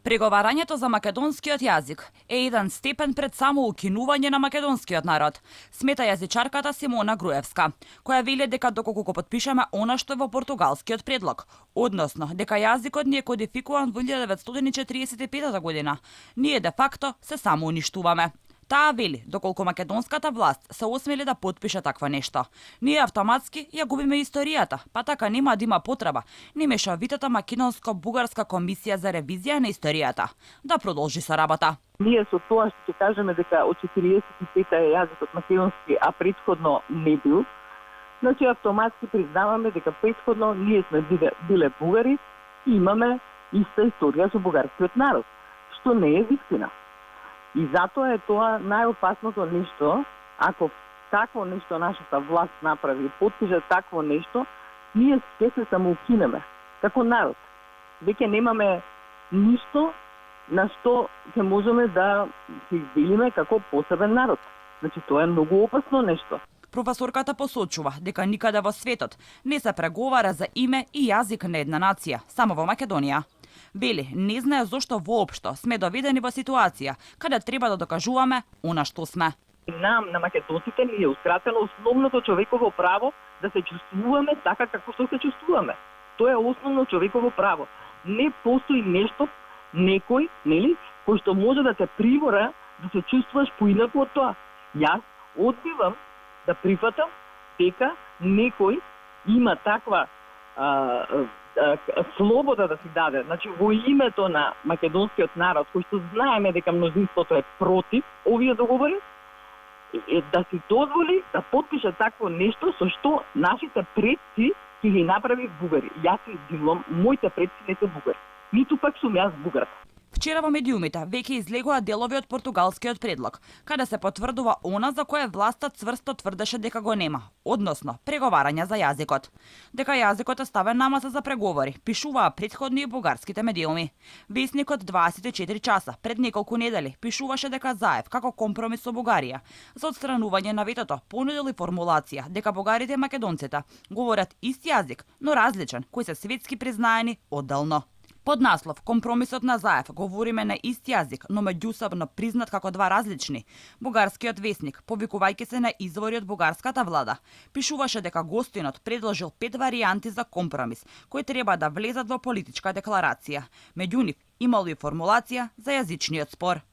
Преговарањето за македонскиот јазик е еден степен пред само укинување на македонскиот народ, смета јазичарката Симона Груевска, која вели дека доколку го потпишеме она што е во португалскиот предлог, односно дека јазикот ни е кодификуван во 1945 година, ние де факто се само уништуваме. Таа вели, доколку македонската власт се осмели да потпише такво нешто, ние автоматски ја губиме историјата, па така нема да има потреба ни мешавитата македонско-бугарска комисија за ревизија на историјата да продолжи со работа. Ние со тоа што ќе кажеме дека од 45-та е јазикот македонски, а претходно не бил, значи автоматски признаваме дека претходно ние сме биле бугари и имаме иста историја со бугарскиот народ, што не е вистина. И затоа е тоа најопасното нешто, ако такво нешто нашата власт направи, потпише такво нешто, ние ќе се самоукинеме како народ. Веќе немаме ништо на што ќе можеме да се изделиме како посебен народ. Значи тоа е многу опасно нешто. Професорката посочува дека никаде во светот не се преговара за име и јазик на една нација, само во Македонија. Вели, не знае зошто воопшто сме доведени во ситуација каде треба да докажуваме она што сме. Нам, на македонците, ни е ускратено основното човеково право да се чувствуваме така како што се чувствуваме. Тоа е основно човеково право. Не постои нешто, некој, нели, кој што може да те привора да се чувствуваш поинаку од тоа. Јас одбивам да прифатам дека некој има таква слобода да си даде, значи во името на македонскиот народ, кој што знаеме дека мнозинството е против овие договори, да си дозволи да потпише такво нешто со што нашите предци ќе ги направи бугари. Јас се издивувам, моите предци не се бугари. Ниту пак сум јас бугарка. Вчера во медиумите веќе излегоа делови од португалскиот предлог, каде се потврдува она за кое власта цврсто тврдеше дека го нема, односно преговарање за јазикот. Дека јазикот е ставен на маса за преговори, пишуваа претходни и бугарските медиуми. Весникот 24 часа пред неколку недели пишуваше дека Заев како компромис со Бугарија за отстранување на ветото понудил и формулација дека бугарите и македонците говорат ист јазик, но различен, кои се светски признаени одделно. Под наслов «Компромисот на Заев» говориме на ист јазик, но меѓусобно признат како два различни. Бугарскиот весник, повикувајќи се на извори од бугарската влада, пишуваше дека гостинот предложил 5 варијанти за компромис, кои треба да влезат во политичка декларација. Меѓу нив имало и формулација за јазичниот спор.